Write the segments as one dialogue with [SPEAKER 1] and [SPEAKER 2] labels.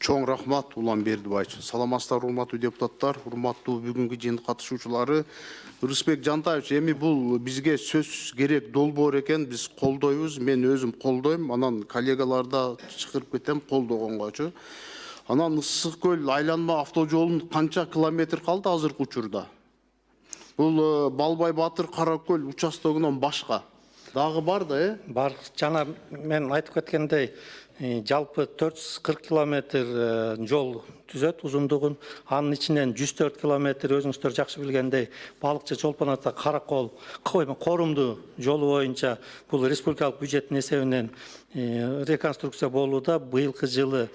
[SPEAKER 1] Чоң рахмат Улан Бердібайчы. Саламатсыздар, урматтуу депутаттар, урматтуу бүгүнкү жыйын катышуучулары. Рыспек Жантаевич, эми бул бизге сөз керек долбоор экен, биз колдойбуз. Мен өзүм колдойм, анан коллегаларда чакырып кетем колдогонгочу. Анан Ысык көл айланма автожолунун канча километр калды азыркы учурда? Бул Балбай Батыр Каракөл участогунан башка дагы бар да,
[SPEAKER 2] Бар, жана мен айтып кеткендей, жалпы 440 километр жол түзөт узундугун, анын ичинен 104 километр өзүңүздөр жакшы билгендей балыкчы Чолпон Ата Каракол корумду жолу боюнча бул республикалык бюджеттин эсебинен реконструкция болууда. Быйылкы жылы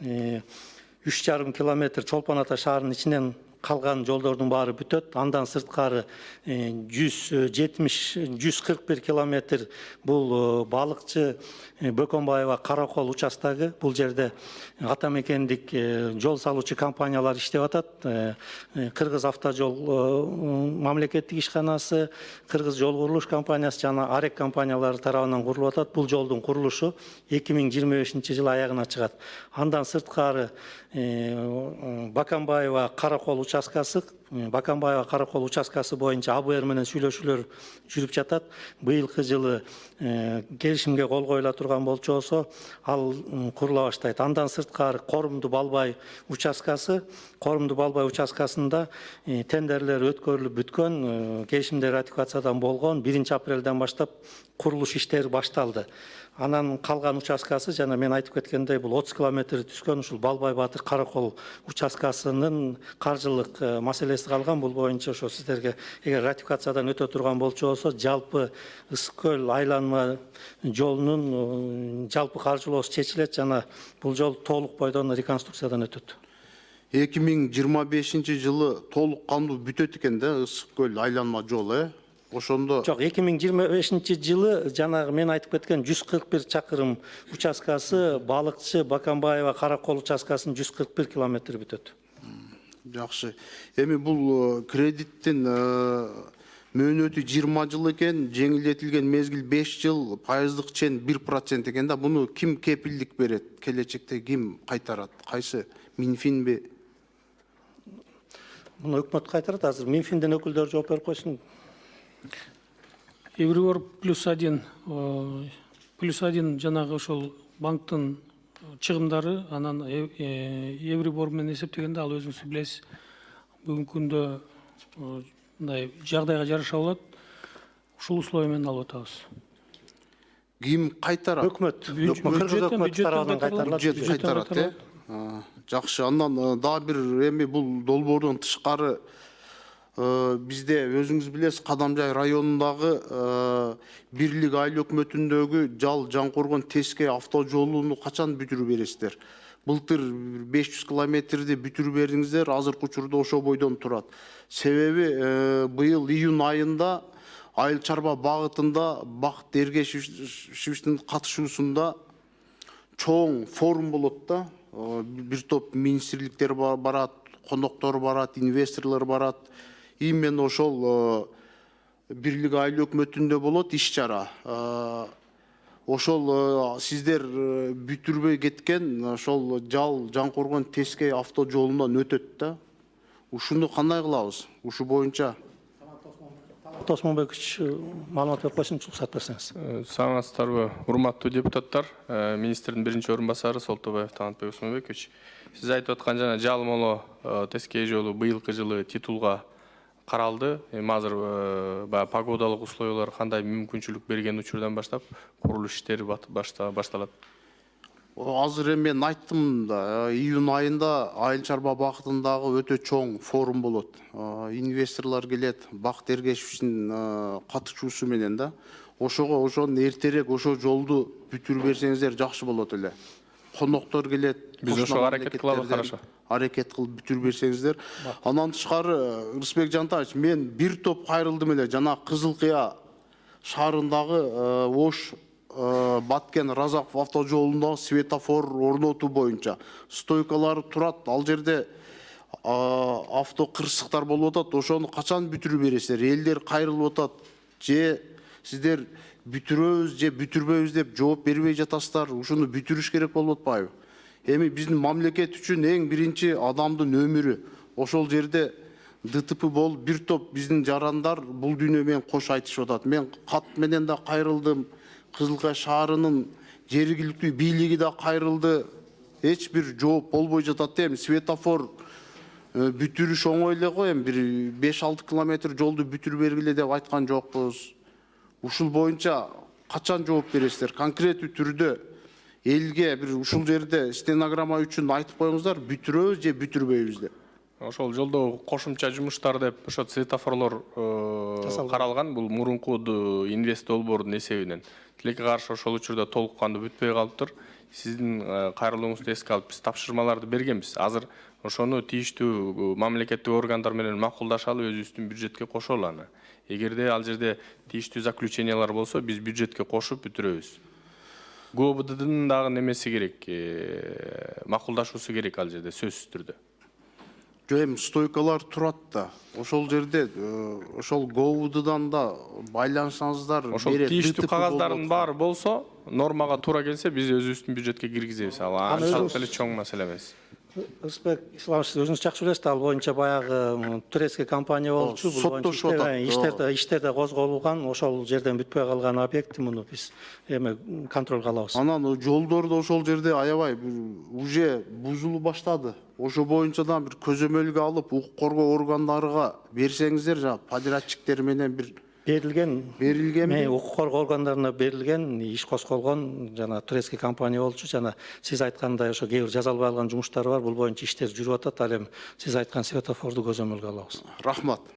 [SPEAKER 2] 3,5 километр Чолпон Ата шаарынын ичинен калган жолдордун баары бүтөт. Андан сырткары 141 километр бул балыкчы Бөкөнбаева Каракол участогу. Бул жерде атамекендик жол салуучу компаниялар иштеп атат. Кыргыз автожол мамлекеттик ишканасы, Кыргыз жол курулуш компаниясы жана Арек компаниялары тарабынан курулуп атат. Бул жолдун курулушу 2025-жылы аягына чыгат. Андан сырткары Баканбаева Каракол участкасы боюнча АБР менен сүйлөшүүлөр жүрүп жатат. Быйылкы жылы келишимге кол коюла турган болчосо, ал курула баштайт. Андан сырткары Корумду Балбай участкасында тендерлер өткөрүлүп бүткөн, келишимдер ратификациядан болгон. 1-апрелден баштап курулуш иштери башталды. Анан калган участкасы жана мен айтып кеткендей бул 30 километр түскөн ушул Балбай Батыр Каракол участкасынын каржылык маселеси калган. Бул боюнча ошо сиздерге эгер ратификациядан өтө турган болчосо, жалпы Ысык көл айланма жолунун жалпы каржылоосу чечилет жана бул жол толук бойдон реконструкциядан өтөт.
[SPEAKER 1] 2025 жылы толук кандуу бүтөт экен да Ысык көл айланма жолу, Ошондо
[SPEAKER 2] жок, 2025 жылы жанагы мен айтып кеткен 141 чакырым участкасы балыкчы Баканбаева Каракол участкасынын 141 километр бүтөт.
[SPEAKER 1] Жакшы. Эми бул кредиттин мөөнөтү 20 жыл экен, жеңилдетилген мезгил 5 жыл, пайыздык чен 1% экен да. Буну ким кепилдик берет? Келечекте ким кайтарат? Кайсы? Минфинби?
[SPEAKER 2] Буну өкмөт кайтарат. Азыр Минфинден өкүлдөр жооп берип койсун.
[SPEAKER 3] Евробор +1 жанагы ошол банктын чыгымдары, анан Евробор менен эсептегенде ал өзүңүз билесиз, бүгүнкү күндө мындай жагдайга жараша болот. Ушул условия менен алып атабыз.
[SPEAKER 1] Ким кайтарат?
[SPEAKER 2] Өкмөт. Кыргыз өкмөтү тарабынан кайтарылат.
[SPEAKER 1] Бюджет кайтарат, Жакшы. Андан дагы бир эми бул долбоордон тышкары бизде өзүңүз билесиз, Кадамжай районундагы Бирлик айыл өкмөтүндөгү Жал-Жаңкоргон Тескей автожолуну качан бүтүрүп бересиздер? Былтыр 500 километрди бүтүрүп бердиңиздер, азыркы учурда ошо бойдон турат. Себеби быйыл июнь айында Айыл чарба багытында Бакыт Эргешевичтин катышуусунда чоң форум болот да. Бир топ министрликтер барат, коноктор барат, инвесторлор барат. Именно ошол Бирлик айыл өкмөтүндө болот иш-чара. Ошол сиздер бүтүрбөй кеткен ошол Жал-Жаңкоргон Тескей автожолунан өтөт да. Ушуну кандай кылабыз? Ушу боюнча
[SPEAKER 2] Тосмонбекович маалымат берип койсун, уруксат берсеңиз.
[SPEAKER 4] Саламатсыздарбы, урматтуу депутаттар, министрдин биринчи орун басары Солтобаев Талантбек Усмонбекович. Сиз айтып аткан жана Жал-Моло Тескей жолу быйылкы жылы титулга каралды. Азыр погодалык условиялар кандай мүмкүнчүлүк берген учурдан баштап курулуш иштери башталат.
[SPEAKER 1] Азыр мен айттым да, июнь айында Айыл чарба багытындагы өтө чоң форум болот. Инвесторлор келет, Бакыт Эргешевичтин катышуусу менен да. Ошого эртерээк ошо жолду бүтүрүп берсеңиздер жакшы болот эле. Коноктор келет,
[SPEAKER 4] биз ошого аракет кылабыз, караша.
[SPEAKER 1] Аракет кылып бүтүрүп берсеңиздер. Андан тышкары Рыспек Жантаевич, мен бир топ кайрылдым эле жана Кызыл Кыя шаарындагы Ош Баткен Разаков автожолунда светофор орнотуу боюнча стойкалары турат. Ал жерде авто кырсыктар болуп атат. Ошону качан бүтүрүп бересиздер? Элдер кайрылып атат. Же сиздер бүтүрөбүз же бүтүрбөйбүз деп жооп бербей жатасыздар? Ушуну бүтүрүш керек болуп атпайбы? Эми биздин мамлекет үчүн эң биринчи адамдын өмүрү. Ошол жерде ДТП болуп бир топ биздин жарандар бул дүйнө менен кош айтышып атат. Мен кат менен да кайрылдым. Кызылкай шаарынын жергиликтүү бийлиги да кайрылды. Эч бир жооп болбой жатат. Эми светофор бүтүрүш оңой эле го, эми бир 5-6 километр жолду бүтүрүп бергиле деп айткан жокпуз. Ушул боюнча качан жооп бересиздер? Конкреттүү түрдө элге бир ушул жерде стенограмма үчүн айтып коюңуздар, бүтүрөбүз же бүтүрбөйбүз деп.
[SPEAKER 4] Ошол жолдо кошумча жумуштар деп ошо светофорлор каралган. Бул мурунку инвест долбоордун эсебинен. Тилекке каршы ошол учурда толук кандуу бүтпөй калыптыр. Сиздин кайрылууңузду эске алып биз тапшырмаларды бергенбиз. Азыр ошону тийиштүү мамлекеттик органдар менен макулдашалы, өзүбүздүн бюджетке кошолу аны. Эгерде ал жерде тийиштүү заключениялар болсо, биз бюджетке кошуп бүтүрөбүз. ГОБДдын дагы немеси керек, макулдашуусу керек ал жерде сөзсүз түрдө.
[SPEAKER 1] Жо эми стойкалар турат да. Ошол жерде ошол ГОБДдан да байланышсаңыздар.
[SPEAKER 4] Ошол тийиштүү кагаздардын баары болсо, нормага туура келсе, биз өзүбүздүн бюджетке киргизебиз. Ал анчалык эле чоң маселе эмес.
[SPEAKER 2] Ырысбек Исламович, өзүңүз жакшы билесиз, ал боюнча баягы турецкий компания болчу, бул боюнча иштерде козголгон, ошол жерден бүтпөй калган объект, муну биз эми контролго алабыз.
[SPEAKER 1] Анан жолдорду ошол жерде аябай уже бузулуп баштады. Ошо боюнча да бир көзөмөлгө алып, укук коргоо органдарыга берсеңиздер, жана подрядчиктер менен бир берилген.
[SPEAKER 2] Укук коргоо органдарына берилген, иш козголгон жана турецкий компания болчу, жана сиз айткандай ошо кээ бир жазалбай калган жумуштар бар, бул боюнча иштер жүрүп атат. Ал эми сиз айткан светофорду көзөмөлгө алабыз.
[SPEAKER 1] Рахмат.